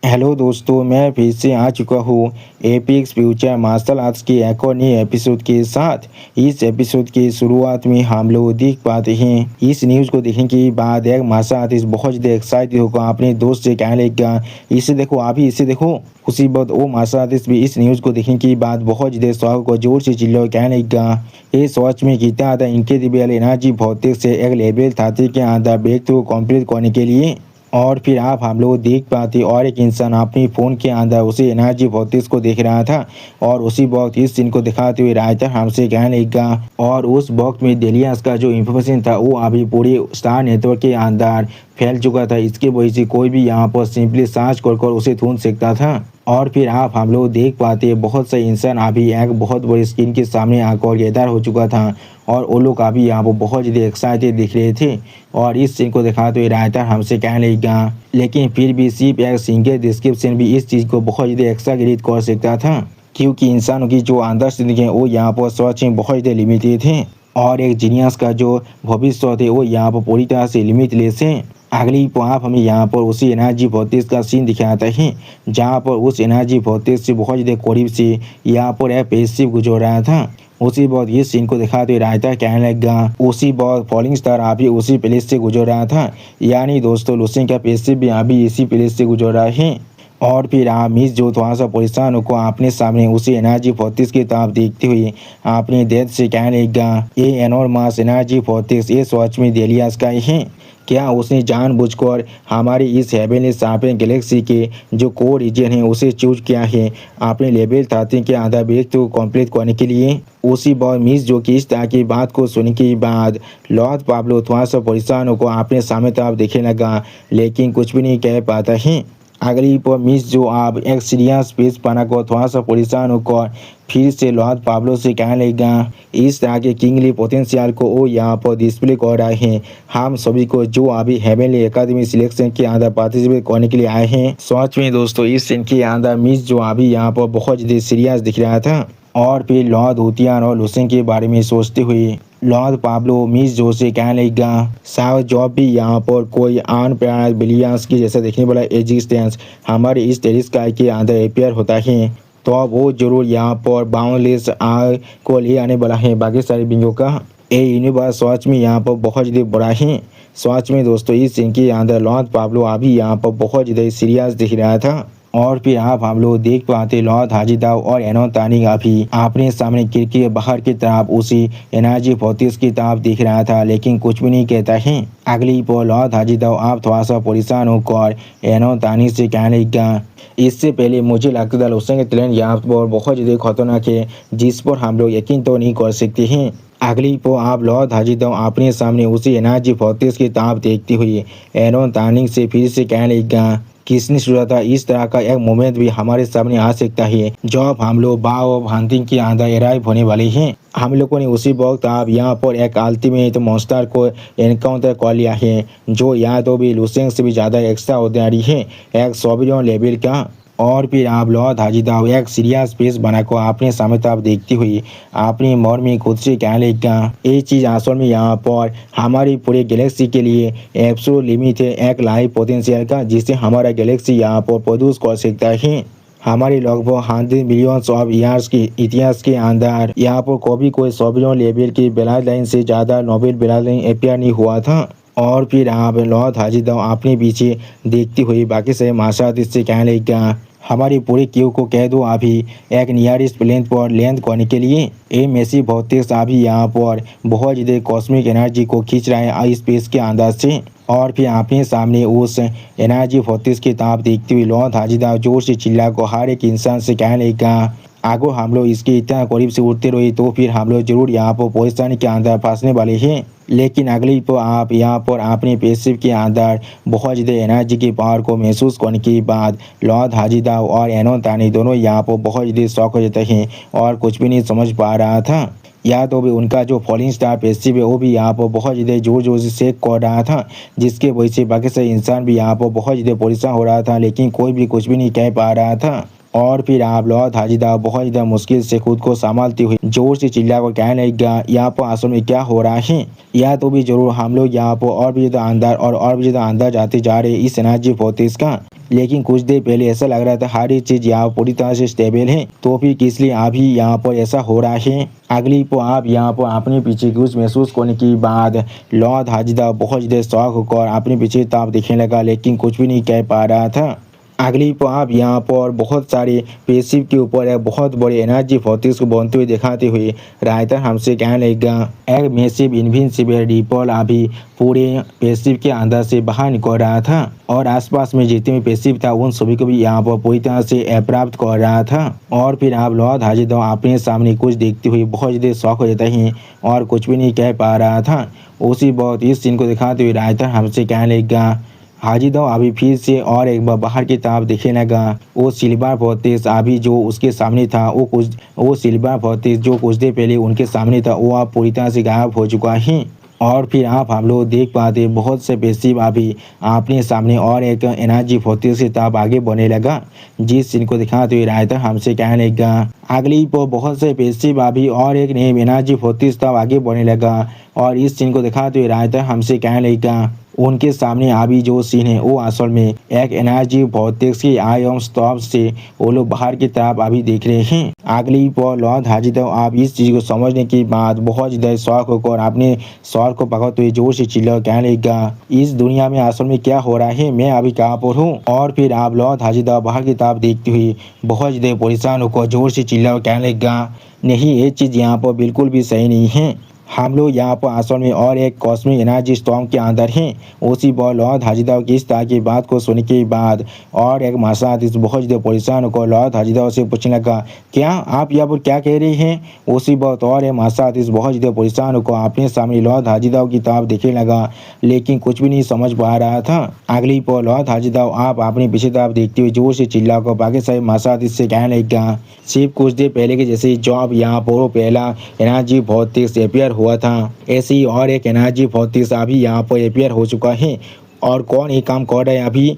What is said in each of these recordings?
Hello दोस्तों, मैं फिर से आ चुका हूँ एपिक्स फ्यूचर मार्शल आर्ट्स के एक और नए एपिसोड के साथ। इस एपिसोड की शुरुआत में हम लोग देख पाते हैं इस न्यूज़ को देखने के बाद एक मार्शल आर्टिस्ट बहुत ज़्यादा एक्साइटेड होकर अपने दोस्त से कहने लगेगा, इसे देखो, आप ही इसे देखो। उसी वक्त वो मार्शल आर्टिस्ट भी इस न्यूज़ को देखने के बाद बहुत ज़्यादा शौक को जोर से चिल्ला कहने लगेगा, ये सच में कितना ज़्यादा इनक्रेडिबल एनर्जी भौतिक से एक लेवल था के अंदर ब्रेक थ्रू कंप्लीट करने के लिए। और फिर आप हम लोग देख पाते और एक इंसान अपनी फ़ोन के अंदर उसी एनर्जी वोल्टेज को देख रहा था और उसी वक्त इस सीन को दिखाते हुए राइटर हमसे कहने लगा। और उस वक्त में डेलियास का जो इन्फॉर्मेशन था वो अभी पूरे स्टार नेटवर्क के अंदर फैल चुका था। इसकी वजह से कोई भी यहाँ पर सिंपली सर्च कर उसे ढूंढ सकता था। और फिर आप हम लोग देख पाते बहुत से इंसान अभी एक बहुत बड़ी स्क्रीन के सामने आकर गैदर हो चुका था और वो लोग अभी यहाँ पर बहुत ज़्यादा एक्साइटेड दिख रहे थे। और इस सीन को दिखाते हुए राइटर हमसे कहने लगा, लेकिन फिर भी सिर्फ एक सिंगल डिस्क्रिप्शन भी इस चीज़ को बहुत ज़्यादा एक्साग्रेट कर सकता था, क्योंकि इंसानों की जो अंडरस्टैंडिंग है वो यहाँ पर सच में बहुत ज़्यादा लिमिटेड है और एक जीनियस का जो भविष्य थे वो यहाँ पर पूरी तरह से लिमिटलेस है। अगली आप हमें यहाँ पर उसी एनर्जी वोल्टेज का सीन दिखाता है जहाँ पर उस एनर्जी वोल्टेज से बहुत ज़्यादा करीब से यहाँ पर एक पेशिप गुजर रहा था। उसी वक्त ये सीन को दिखाते हुए रायता कहने लगा, उसी वक्त फॉलिंग स्टार अभी उसी प्लेस से गुजर रहा था, यानी दोस्तों लूसिंग का पेशिप भी अभी इसी प्लेस से गुजर रहा है। और फिर आप मिस जो थोड़ा सा परेशान होकर अपने सामने उसी एनर्जी फोर्टिस की तरफ देखते हुए अपने डेथ से कहने लगा, ये एनॉर्मस एनर्जी फोर्टिस ये सच में डेलियास का ही है क्या? उसने जानबूझकर हमारी इस हेवनली शार्पन गैलेक्सी के जो कोर रीजन है उसे चूज किया है अपने लेवल 13 के आधा ब्रेक तो कंप्लीट करने के लिए। उसी बार मिस जो कि इस तरह की बात को सुनने के बाद लॉर्ड पाब्लो थोड़ा सा परेशान होकर अपने सामने तरफ देखने लगा, लेकिन कुछ भी नहीं कह पाता है। अगली पर मिस जो आप एक सीरियस पेज पाना को थोड़ा सा परेशान होकर फिर से लॉर्ड पाब्लो से कहने लगा, इस तरह के किंगली पोटेंशियल को वो यहाँ पर डिस्प्ले कर रहे हैं हम सभी को जो अभी हेवनली एकेडमी सिलेक्शन के अंदर पार्टिसिपेट करने के लिए आए हैं। सच में दोस्तों इस सीन के अंदर मिस जो अभी यहाँ पर बहुत ज़्यादा सीरियस दिख रहा था। और फिर लॉर्ड हुतियान और लूसेंग के बारे में सोचते हुए लॉर्ड पाब्लो मिस जो से कहने लगा, शायद जॉब भी यहाँ पर कोई अनप्लान्ड बिलियंस की जैसा देखने वाला एग्जिस्टेंस हमारे इस टेरिस्काई के अंदर अपेयर होता है, तो अब वो जरूर यहाँ पर बाउंडलेस आग को ले आने वाला है बाकी सारे बिंगों का। ये यूनिवर्स सच में यहाँ पर बहुत ज़्यादा बड़ा है। सच में दोस्तों इस सीन के अंदर लॉर्ड पाब्लो अभी यहाँ पर बहुत ज़्यादा सीरियस दिख रहा था। और फिर आप हम लोग देख पाते लॉर्ड हाजीदाव और एनोन तानिक अभी अपने सामने खिड़की के बाहर की तरफ उसी एनर्जी फोर्टिस की तरफ दिख रहा था, लेकिन कुछ भी नहीं कहता है। अगली पर लॉर्ड हाजीदाव आप थोड़ा सा परेशान होकर एनोन तानिक से कहने लगा, इससे पहले मुझे लगता था लूसेंग का टैलेंट यहाँ पर बहुत ज़्यादा खतरनाक है जिस पर हम लोग यकीन तो नहीं कर सकते हैं। अगली को आप लॉर्ड हाजीदाव अपने सामने उसी एनर्जी फोर्टिस की तरफ देखते हुए एनोन तानिक से फिर से कहने लगा, किसने सोचा था इस तरह का एक मोमेंट भी हमारे सामने आ सकता है जब हम लोग बाव ऑफ हंटिंग के अंदर अराइव होने वाले हैं। हम लोगों ने उसी वक्त आप यहाँ पर एक अल्टीमेट मॉन्स्टर को एनकाउंटर कर लिया है जो यहाँ तो भी लूसेंग से भी ज़्यादा एक्स्ट्रा ऑर्डिनरी है, एक सोबियन लेवल का। और फिर आप लॉर्ड हाजीदाव एक सीरियस पेस बनाकर अपने सामने तरफ देखते हुए अपनी मन में खुद से कहने लगा, ये चीज़ असल में यहाँ पर हमारी पूरी गैलेक्सी के लिए एब्सोल्यूट लिमिट है एक लाइफ पोटेंशियल का जिससे हमारा गैलेक्सी यहाँ पर प्रोड्यूस कर सकता है। हमारे लगभग 100 मिलियंस ऑफ ईयर्स के इतिहास के अंदर यहाँ पर कभी कोई सोबियन लेवल की ब्लड लाइन से ज़्यादा नोबेल ब्लड लाइन अपेयर नहीं हुआ था। और फिर आप लॉर्ड हाजीदाव अपने पीछे देखते हुए बाकी से माशात इससे कहने लगा, हमारी पूरी क्यू को कह दो अभी एक नियरेस्ट प्लेन पर लैंड करने के लिए। ये मैसिव भौतिक अभी यहाँ पर बहुत ज़्यादा कॉस्मिक एनर्जी को खींच रहा है स्पेस के अंदर से। और फिर अपने सामने उस एनर्जी भौतिक की तरफ देखते हुए लॉर्ड हाजीदाव जोर से चिल्ला को हर एक इंसान से कहने लगा, अगर हम लोग इसके इतना करीब से उड़ते रहे तो फिर हम लोग जरूर यहाँ पर पोजिशन के अंदर फंसने वाले हैं। लेकिन अगली तो आप यहाँ पर अपने पेशिव के अंदर बहुत ज़्यादा एनर्जी की पावर को महसूस करने के बाद लॉर्ड हाजीदाव और एनोन तानिक दोनों यहाँ पर बहुत ज़्यादा शौक हो जाते हैं और कुछ भी नहीं समझ पा रहा था। या तो भी उनका जो फॉलिंग स्टार पेशिव है वो भी यहाँ पर बहुत ज़्यादा जोर जोर से शेक कर रहा था, जिसके वजह से बाकी से इंसान भी यहाँ पर बहुत ज़्यादा परेशान हो रहा था, लेकिन कोई भी कुछ भी नहीं कह पा रहा था। और फिर आप लॉर्ड हाजीदाव बहुत ज़्यादा मुश्किल से खुद को संभालते हुए जोर से चिल्ला कर कहने लगा, यहाँ पर असल में क्या हो रहा है? या तो भी जरूर हम लोग यहाँ पर और भी ज़्यादा अंदर और भी ज़्यादा अंदर जाते जा रहे इस एनर्जी फोर्टिस का। लेकिन कुछ देर पहले ऐसा लग रहा था हर एक चीज यहाँ पूरी तरह से स्टेबल है, तो फिर किस लिए अभी यहाँ पर ऐसा हो रहा है। अगली को आप यहाँ पर अपने पीछे कुछ महसूस करने के बाद लॉर्ड हाजिदा बहुत ज़्यादा शौक होकर अपने पीछे ताप दिखने लगा, लेकिन कुछ भी नहीं कह पा रहा था। अगली पर आप यहाँ पर बहुत सारे पेशिव के ऊपर एक बहुत बड़ी एनर्जी फोर्सेस को बनते हुए दिखाते हुए राइटर हमसे कहने लगेगा एक मैसिव इनविंसिबल रिपल अभी पूरे पेशिव के अंदर से बाहर निकल रहा था और आसपास में जितने भी पेशिव था उन सभी को भी यहाँ पर पूरी तरह से प्राप्त कर रहा था। और फिर आप लॉर्ड हाजिदा अपने सामने कुछ देखते हुए बहुत ज़्यादा शौक हो जाता है और कुछ भी नहीं कह पा रहा था। उसी बहुत इस सीन को दिखाते हुए राइटर हमसे कहने लगेगा हाजिदा अभी फिर से और एक बार बाहर की तरफ देखने लगा। वो सिल्वर फोर्टिस अभी जो उसके सामने था वो सिल्वर फोर्टिस जो कुछ देर पहले उनके सामने था वो अब पूरी तरह से गायब हो चुका है। और फिर आप हम लोग देख पाते बहुत से पेशिव अभी अपने सामने और एक एनर्जी फोर्टिस की तरफ आगे बढ़ने लगा, जिस सीन को दिखाते हुए राइटर हमसे कहने लगा अगली पर बहुत से पेशिव अभी और एक नई एनर्जी फोर्टिस तरफ आगे बढ़ने लगा। और इस सीन को दिखाते हुए राइटर हमसे कहने लगा उनके सामने अभी जो सीन है वो असल में एक एनर्जी भौतिक की आयन स्टॉप से वो लोग बाहर की तरफ अभी देख रहे हैं। अगली पर लॉर्ड हाजिदा आप इस चीज को समझने के बाद बहुत ज्यादा शौक होकर अपने सर को पकड़ते हुए जोर से चिल्ला कहने लगा इस दुनिया में असल में क्या हो रहा है, मैं अभी कहाँ पर हूँ। और फिर आप लॉर्ड हाजिदा बाहर की तरफ देखते हुए बहुत ज्यादा परेशान होकर जोर से चिल्ला कहने लगा नहीं, ये चीज यहाँ पर बिल्कुल भी सही नहीं है, हम लोग यहाँ पर असल में और एक कॉस्मिक एनर्जी स्टॉर्म के अंदर हैं। उसी पर लॉर्ड हाजिदा की इस तरह की बात को सुनने के बाद और एक मासात इस बहुत ज़्यादा परेशान होकर लॉर्ड हाजिदा से पूछने लगा क्या आप यहाँ पर क्या कह रहे हैं। उसी बात और एक मासात इस बहुत ज़्यादा परेशान होकर अपने सामने लॉर्ड हाजिदा की तरफ देखने लगा, लेकिन कुछ भी नहीं समझ पा रहा था। अगली पर लॉर्ड हाजिदा आप अपने पीछे तरफ देखते हुए जोर से चिल्ला कर बाकी सारे मासात इससे कहने लगा सिर्फ कुछ देर पहले के जैसे जॉब यहाँ पर पहला एनर्जी भौतिक अपेयर हुआ था, ऐसे ही और एक एनर्जी फोर्टिस अभी यहाँ पर अपेयर हो चुका है। और कौन ये काम कर रहा है अभी,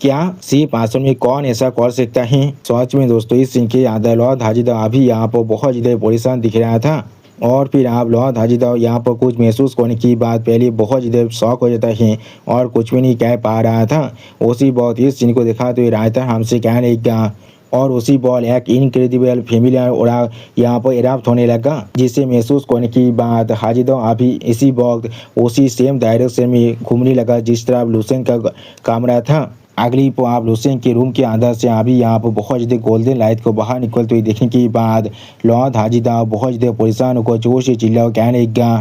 क्या सिर्फ असल में कौन ऐसा कर सकता है। सच में दोस्तों इस सीन के अंदर लॉर्ड हाजिदा अभी यहाँ पर बहुत ज़्यादा परेशान दिख रहा था। और फिर आप लॉर्ड हाजिदा यहाँ पर कुछ महसूस करने की बात पहले बहुत ज़्यादा शौक हो जाता है और कुछ भी नहीं कह पा रहा था। उसी बहुत इस सीन को दिखाते हुए राइटर हमसे कहने लगा और उसी बॉल एक इनक्रेडिबल फेमिलियर उड़ा यहाँ पर इराप्ट होने लगा, जिसे महसूस करने की बाद हाजिदा अभी इसी वक्त उसी सेम डायरेक्शन में घूमने लगा जिस तरह लूसेन का कमरा था। अगली पर आप लूसेन के रूम के अंदर से अभी यहाँ पर बहुत ज़्यादा गोल्डन लाइट को बाहर निकलते हुए देखने के बाद लॉर्ड हाजिदा बहुत ज़्यादा परेशान होकर जोर से चिल्ला कहने लगा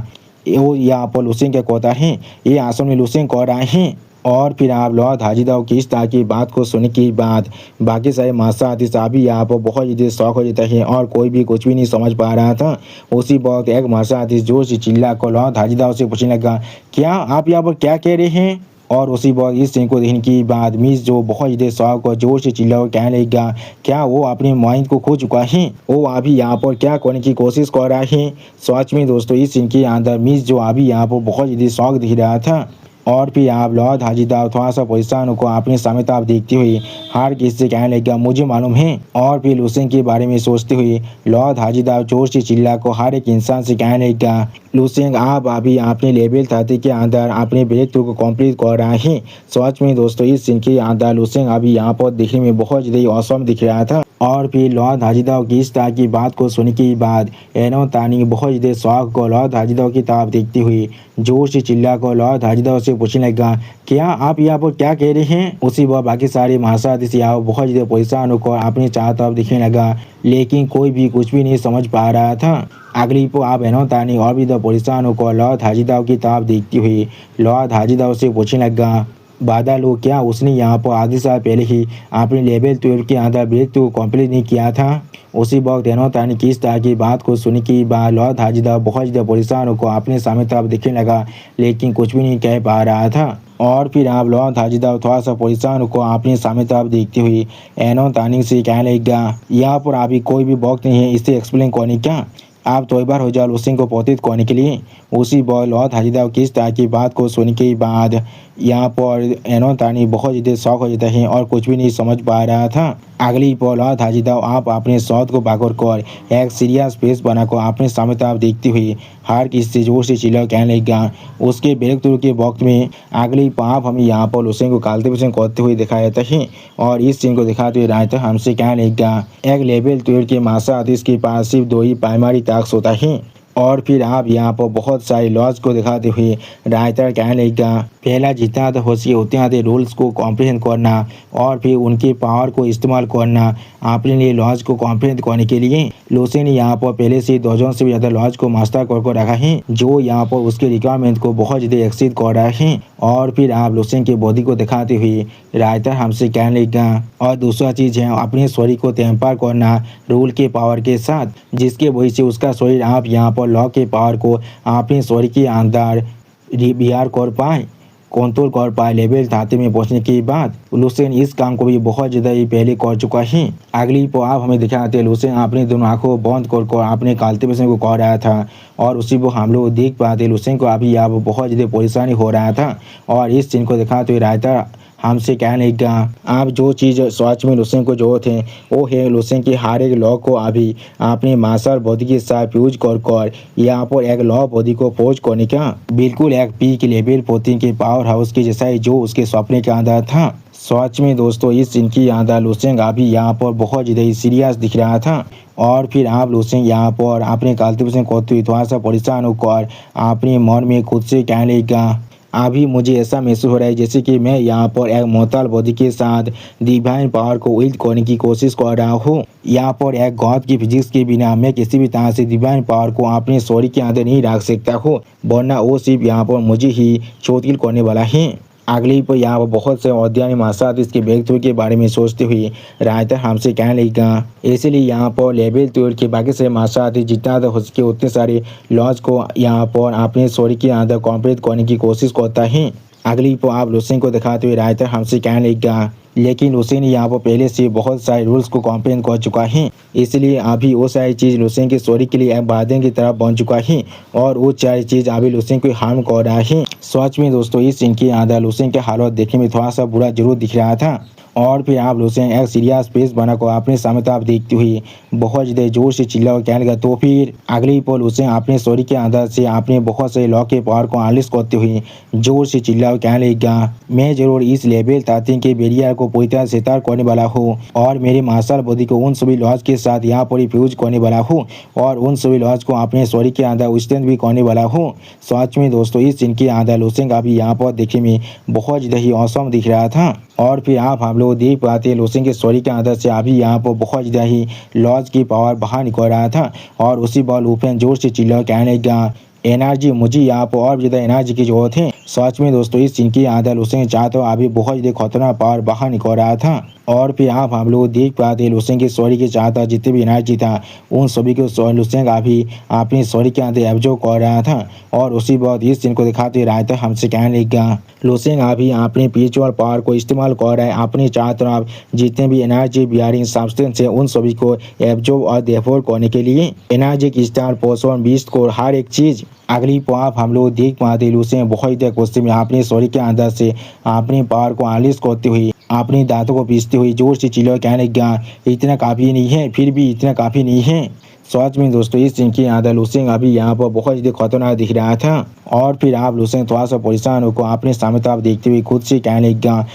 वो यहाँ पर लूसेन क्या कहता है, ये आसन में लूसेन कह रहा है। और फिर आप लॉर्ड हाजिदा की इस तरह की बात को सुनने के बाद बाकी सारे मासात अभी यहाँ पर बहुत ज़्यादा शौक हो जाता है और कोई भी कुछ भी नहीं समझ पा रहा था। उसी वक्त एक मासात जोर से चिल्ला कर लॉर्ड हाजिदा से पूछने लगा क्या आप यहाँ पर क्या कह रहे हैं। और उसी वक्त इस सीन को देखने के बाद मिस जो बहुत ज़्यादा शौक और जोर से चिल्ला कहने लगा क्या वो अपने माइंड को खो चुका है, वो अभी यहाँ पर क्या करने की कोशिश कर रहा है। सच में दोस्तों इस सीन के अंदर मिस जो अभी यहाँ पर बहुत ज़्यादा शौक दिख रहा था। और फिर आप लॉर्ड हाजिदा थोड़ा सा परेशान को अपने सामने आप देखते हुए हर किसी से कहने लगा मुझे मालूम है। और फिर लूसेन के बारे में सोचते हुए लॉर्ड हाजिदा जोर से चिल्ला को हर एक इंसान से कहने लगा लूसेन आप अभी अपने लेवल 30 के अंदर अपने ब्रेक थ्रू को कंप्लीट कर रहा है। सच में दोस्तों इस सीन के अंदर लूसेन अभी यहाँ पर देखने में बहुत ज़्यादा औसम दिख रहा था। और फिर लॉर्ड हाजिदा की इस तरह की बात को सुनने के बाद एनो तानी बहुत ज़्यादा शौक को लॉर्ड हाजिदा की तरफ देखते हुए जोर से चिल्ला कर लॉर्ड हाजिदा से पूछने लगा क्या आप यहाँ पर क्या कह रहे हैं। उसी वक्त बाकी सारे महासादिस यहाँ बहुत ज़्यादा परेशान होकर अपने चारों तरफ दिखने लगा, लेकिन कोई भी कुछ भी नहीं समझ पा रहा था। अगली को आप एनो तानी और भी परेशान होकर लॉर्ड हाजिदा की तरफ देखते हुए लॉर्ड हाजिदा से पूछने लगा बादा लो क्या उसने यहाँ पर आधे साल पहले ही अपने लेवल 12 के अंदर ब्रेक तो कंप्लीट नहीं किया था। उसी वक्त एनो तानी की इस तरह की बात को सुनने के बाद लॉर्ड हाजिदा बहुत ज़्यादा परेशान होकर अपने सामने तरफ देखने लगा, लेकिन कुछ भी नहीं कह पा रहा था। और फिर आप लॉर्ड हाजिदा थोड़ा सा परेशान होकर अपने सामने तरफ देखते हुए एनो तानी से कहने लगा यहाँ पर अभी कोई भी वक्त नहीं है इसे एक्सप्लेन करने का, आप तो एक बार हो जाओ लूसेन को पोतित करने के लिए। उसी बॉय लॉर्ड हाजिदा की इस तरह की बात को सुनने के बाद यहाँ पर एनो तानी बहुत ज़्यादा शौक हो जाता है और कुछ भी नहीं समझ पा रहा था। अगली पल हाजी दाओ आप अपने शौत को बाकर कर एक सीरियस फेस बनाकर अपने सामने तरफ देखती हुई हर किसी जोर से चिल्ला कहने लगा। उसके ब्रेक थ्रू के वक्त में अगली पाप हमें यहाँ पर हुसैन को कालते पसंद करते हुए दिखाया जाता है और इस सीन को दिखाते हुए रायता हमसे कहने लगा एक लेवल 12 के मार्शल आर्टिस्ट के पास सिर्फ 2 ही प्राइमरी टास्क होता है और फिर आप यहाँ पर बहुत सारे लॉज को दिखाते हुए रायता कहने लगा पहला जितना हो सके उतना रूल्स को कॉम्प्रिहेंड करना और फिर उनके पावर को इस्तेमाल करना अपने लिए लॉज को कॉम्प्रिहेंड करने के लिए लुसेन ने यहाँ पर पहले से दर्जन से भी ज़्यादा लॉज को मास्टर कर रखा है जो यहाँ पर उसके रिक्वायरमेंट को बहुत ज़्यादा एक्सीड कर रहा है और फिर आप लुसेन के बॉडी को दिखाते हुए रायता हमसे कहने लगा और दूसरा चीज़ है अपने शरीर को टेम्पर करना रूल के पावर के साथ जिसके वजह से उसका शरीर आप यहाँ पर लॉ के पावर को अपने शरीर के अंदर बिहार कर पाए कंट्रोल कर पाए लेवल 30 में पहुंचने के बाद लुसेन इस काम को भी बहुत ज़्यादा ही पहले कर चुका है। अगली पर आप हमें दिखाते हैं लुसेन अपनी दोनों आंखों बंद कर अपने कालते पेशन को कह रहा था और उसी को हम लोग देख पाते लुसेन को अभी यहाँ बहुत ज़्यादा परेशानी हो रहा था और इस सीन को दिखाते हुए रायता हमसे कहने लगा आप जो चीज़ सच में लुसेन को जरूरत है वो है लुसेन के हर एक लॉ को अभी अपने मार्शल बॉडी के साथ यूज कर यहाँ पर एक लॉ बॉडी को फोर्ज करने का बिल्कुल एक पीक लेवल 14 के पावर हाउस के जैसा ही जो उसके सपने के अंदर था। सच में दोस्तों इस सीन की अंदर लुसेन अभी यहाँ पर बहुत ज़्यादा सीरियस दिख रहा था और फिर आप लुसेन यहाँ पर अपने कालते पेशन करते हुए थोड़ा सा परेशान होकर अपने मन में खुद से कहने लगा अभी मुझे ऐसा महसूस हो रहा है जैसे कि मैं यहाँ पर एक मोहताल बॉडी के साथ डिवाइन पावर को विल्ड करने की कोशिश कर रहा हूँ। यहाँ पर एक गॉड की फिजिक्स के बिना मैं किसी भी तरह से डिवाइन पावर को अपने शरीर के अंदर नहीं रख सकता हूँ वरना वो सिर्फ यहाँ पर मुझे ही चोटिल करने वाला है। अगली पर यहाँ पर बहुत से औद्यानिक मार्शल आर्टिस्ट के ब्रेक थ्रू के बारे में सोचते हुए रायता हमसे कहने लगा इसलिए यहाँ पर लेवल 12 के बाकी सारे मार्शल आर्टिस्ट जितना हो सके उतने सारे लॉज को यहाँ पर अपने शरीर के अंदर कॉम्प्लीट करने की कोशिश करता है। अगली पर आप लुसेन को दिखाते हुए रायता हमसे कहने लगा लेकिन लुसेन यहाँ पर पहले से बहुत सारे रूल्स को कॉम्प्लेन कर चुका है इसलिए अभी वो सारी चीज़ लुसेन के शरीर के लिए एक बादन की तरह बन चुका है और वो सारी चीज़ अभी लुसेन को हार्म कर रहा है। सच में दोस्तों इस सीन के अंदर लुसेन के हालत देखने में थोड़ा सा बुरा जरूर दिख रहा था और फिर आप लुसेन एक सीरियस फेस बनाकर अपने सामने तरफ देखते हुए बहुत ज़्यादा जोर से चिल्ला और कहने लगा तो फिर अगली पल लुसेन अपने शरीर के अंदर से अपने बहुत सारे लॉ के पावर को अनलिश करते हुए जोर से चिल्ला और कहने लगा मैं जरूर इस लेवल 13 के बैरियर को पूरी तरह से तार करने वाला हूँ और मेरे मार्शल बॉडी को उन सभी लॉज के साथ यहाँ पर फ्यूज करने वाला हूँ और उन सभी लॉज को अपने शरीर के अंदर स्ट्रेंथ भी करने वाला हूँ। सच में दोस्तों इस सीन के अंदर लुसेन अभी यहाँ पर देखने में बहुत ज़्यादा ही औसम दिख रहा था और फिर आप हम लोग देख पाते हैं लुसेन के शरीर के अंदर से अभी यहाँ पर बहुत ज़्यादा ही लॉज की पावर बाहर निकल रहा था और उसी बॉल ओपन जोर से चिल्ला कहने लगा एनर्जी मुझे यहाँ पर और ज़्यादा एनर्जी की जरूरत है। सच में दोस्तों इस सीन के अंदर लुसेन चाहते हो अभी बहुत ज़्यादा खतरनाक पावर बाहर निकल रहा था और फिर आप हम लोग देख पाते हैं लुसेन के शरीर के चाहता जितने भी एनर्जी था उन सभी को लुसेन अभी अपने शरीर के अंदर एब्जॉर्ब कर रहा था और उसी बात इस सीन को दिखाते रहता हमसे कहने लगा लुसेन अभी अपने स्पिरिचुअल पावर को इस्तेमाल कर रहा है अपने चारों तरफ जितने भी एनर्जी बियरिंग सब्सटेंस है उन सभी को एब्जॉर्ब और डेफोर करने के लिए एनर्जी की स्टार पोषण बीस्ट को हर एक चीज़ अगली पाप हम लोग देख पाते लुसेन बहुत ज़्यादा गुस्से में अपने शरीर के अंदर से अपने पावर को अनलिश करते हुए अपने दांतों को पीसते हुए जोर से चिल्ला कहने लगा इतना काफ़ी नहीं है फिर भी इतना काफ़ी नहीं है। सच में दोस्तों इस सीन के अंदर लुसेन अभी यहाँ पर बहुत ज़्यादा खतरनाक दिख रहा था और फिर आप लुसेन थोड़ा सा परेशान होकर अपने सामने तरफ देखते हुए खुद से कहने लगा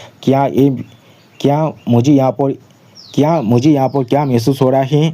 क्या मुझे यहाँ पर क्या महसूस हो रहा है।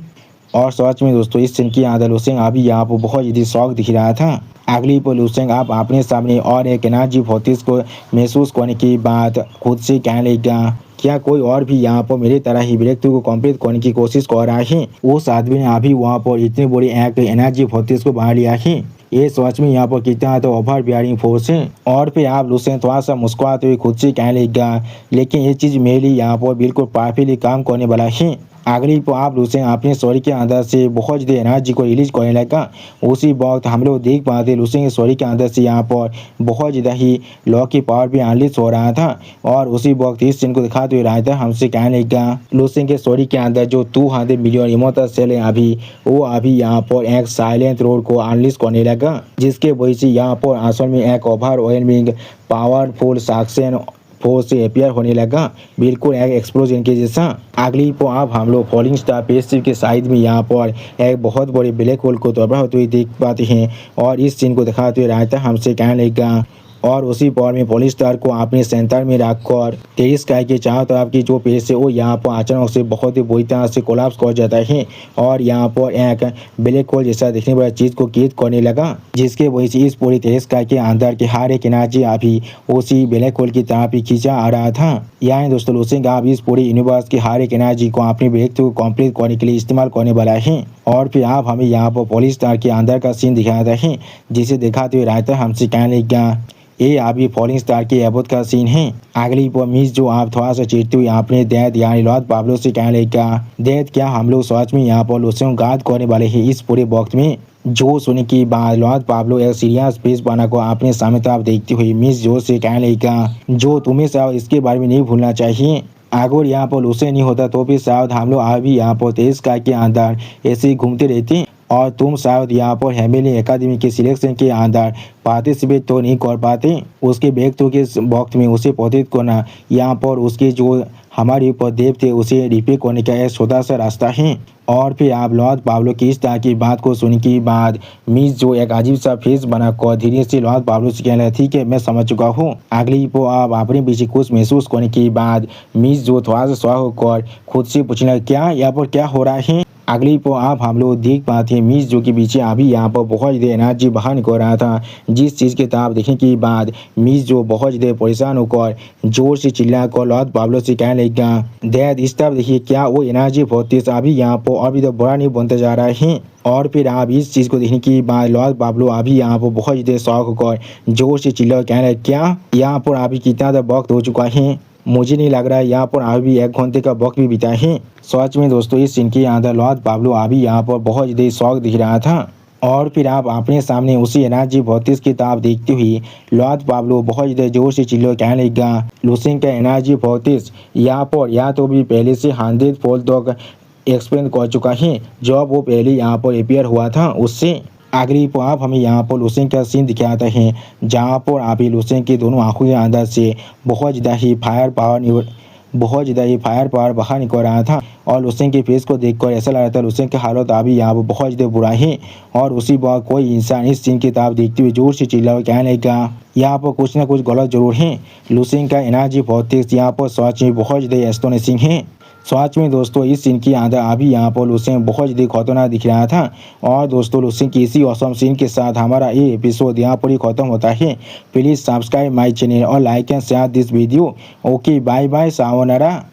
और सच में दोस्तों इस सीन के अंदर लुसेन अभी यहाँ पर बहुत ज़्यादा शौक दिख रहा था। अगली पर लुसेन आप अपने सामने और एक एनर्जी फोर्टिस को महसूस करने की बात खुद से कहने लगा क्या कोई और भी यहाँ पर मेरी तरह ही ब्रेक थ्रू को कंप्लीट करने की कोशिश कर रहा है। उस आदमी ने अभी वहाँ पर इतनी बड़ी एक एनर्जी फोर्टिस को बना लिया है ये सच में यहाँ पर कितना तो ओवर बियरिंग फोर्स है। और फिर आप लुसेन थोड़ा सा मुस्कुराते हुए खुद से कहने लगा लेकिन ये चीज़ मेरे लिए यहाँ पर बिल्कुल परफेक्टली काम करने वाला है। अगली पर आप लुसेन अपने शरीर के अंदर से बहुत ज़्यादा एनर्जी को रिलीज करने लगा। उसी वक्त हम लोग देख पाते लुसेन के शरीर के अंदर से यहाँ पर बहुत ज़्यादा ही लॉ की पावर भी अनलिश हो रहा था और उसी वक्त इस सीन को दिखाते हुए रायता हमसे कहने लगा लुसेन के शरीर के अंदर जो 200 मिलियन इमोटल सेल है अभी वो अभी यहाँ पर एक साइलेंट रोड को अनलिश करने लगा जिसके वजह से यहाँ पर असल में एक ओवरवेलमिंग पावरफुल सक्सेन फोर्स से अपियर होने लगा, बिल्कुल एक एक्सप्लोजन के जैसा। अगली को अब हम लोग फॉलिंग स्टार स्पेसशिप के साइड में यहाँ पर एक बहुत बड़े ब्लैक होल को तबाह होते हुए देख पाते हैं और इस सीन को दिखाते हुए रायता हमसे कहने लगा और उसी पॉर में पोलिस स्टार को अपने सेंटर में रखकर टेरिस स्काई के चारों तरफ की जो पेस है वो यहाँ पर अचानक से बहुत ही बुरी तरह से कोलैप्स कर जाता है और यहाँ पर एक ब्लैक होल जैसा दिखने वाला चीज को कैद करने लगा, जिसके वजह से इस पूरी टेरिस स्काई के अंदर के हर एक एनर्जी अभी उसी ब्लैक होल की तरफ ही खींचा आ रहा था। यानी दोस्तों लूसेंग आप इस पूरी यूनिवर्स की हर एक एनर्जी को अपने ब्रेक थ्रू कंप्लीट करने के लिए इस्तेमाल करने वाला है। और फिर आप हमें यहाँ पर पोलिस स्टार के अंदर का सीन दिखाता है, जिसे दिखाते हुए रायता हमसे कहने लगा ये अभी फॉलिंग स्टार के एबोट का सीन है। अगली पर मिस जो आप थोड़ा सा चिढ़ते हुए अपने दैद यानी लॉर्ड पाब्लो से कहने लगा दैद क्या हम लोग सच में यहाँ पर लूसेंग गार्ड करने वाले हैं इस पूरे वक्त में। जो सुनने के बाद लॉर्ड पाब्लो एक सीरियस फेस बना को अपने सामने तरफ देखती हुई मिस जो से कहने लगा जो तुम्हें शायद इसके बारे में नहीं भूलना चाहिए, अगर यहाँ पर लूसेंग नहीं होता तो फिर शायद हम लोग अभी यहाँ पर तेज स्काई के अंदर ऐसे ही घूमते रहते और तुम शायद यहाँ पर हेमिली एकेडमी के सिलेक्शन के अंदर पार्टिसिपेट तो नहीं कर पाते। उसके बैक तो के वक्त में उसे पौधित करना यहाँ पर उसके जो हमारे ऊपर देव थे उसे रिपे करने का एक छोटा सा रास्ता है। और फिर आप लॉर्ड पाब्लो की इस तरह की बात को सुनने के बाद मिस जो एक अजीब सा फेस बना कर धीरे से लॉर्ड पाब्लो से कहना ठीक है मैं समझ चुका हूँ। अगली को आप अपने पीछे कुछ महसूस करने के बाद मिस जो थोड़ा सा स्वाह होकर खुद से पूछना क्या यहाँ पर क्या हो रहा है। अगली को आप हम लोग देख पाते हैं मिस जो के पीछे अभी यहाँ पर बहुत ज़्यादा एनर्जी बाहर निकल रहा था, जिस चीज़ के तरफ देखने के बाद मिस जो बहुत ज़्यादा परेशान होकर जोर से चिल्ला कर लॉर्ड पाब्लो से कहने लगा डैड इस तरफ देखिए क्या वो एनर्जी बहुत तेज अभी यहाँ पर अभी तो बड़ा नहीं बनता जा रहा है। और फिर आप इस चीज़ को देखने के बाद लॉर्ड पाब्लो अभी यहाँ पर बहुत ज़्यादा शौक होकर जोर से चिल्ला कहने क्या यहाँ पर अभी कितना वक्त हो चुका है, मुझे नहीं लग रहा है यहाँ पर अभी 1 घंटे का वक्त भी बीता है। सच में दोस्तों इस सीन के अंदर लॉर्ड पाब्लो अभी यहाँ पर बहुत ज़्यादा शौक दिख रहा था। और फिर आप अपने सामने उसी एनर्जी भौतिक की किताब देखते हुए लॉर्ड पाब्लो बहुत ज़्यादा जोर से चिल्लो कहने लगा लूसेंग का एनर्जी भौतिक यहाँ पर या तो भी पहले से 100 फोल्ड तक एक्सपेंड कर चुका है जब वो पहले यहाँ पर अपियर हुआ था उससे। अगली पर आप हमें यहाँ पर लूसेंग का सीन दिखाता है जहाँ पर आप लूसेंग के दोनों आंखों के अंदर से बहुत ज़्यादा ही फायर पावर बाहर निकल रहा था और लूसेंग के फेस को देखकर ऐसा लग रहा था लूसेंग की हालत अभी यहाँ पर बहुत ज़्यादा बुरा है। और उसी बार कोई इंसान इस सीन की तरफ देखते हुए जोर से चिल्ला और कहने लगा यहाँ पर कुछ ना कुछ गलत जरूर है। लूसेंग का एनर्जी बहुत तेज यहाँ पर सच में बहुत ज़्यादा एस्टोनिशिंग है। सच में दोस्तों इस सीन के अंदर अभी यहाँ पर लूसेंग बहुत ज़्यादा खतरनाक दिख रहा था। और दोस्तों लूसेंग की इसी औसम सीन के साथ हमारा ये एपिसोड यहाँ पर ही खत्म होता है। प्लीज़ सब्सक्राइब माई चैनल और like and share this video. Okay bye bye sayonara.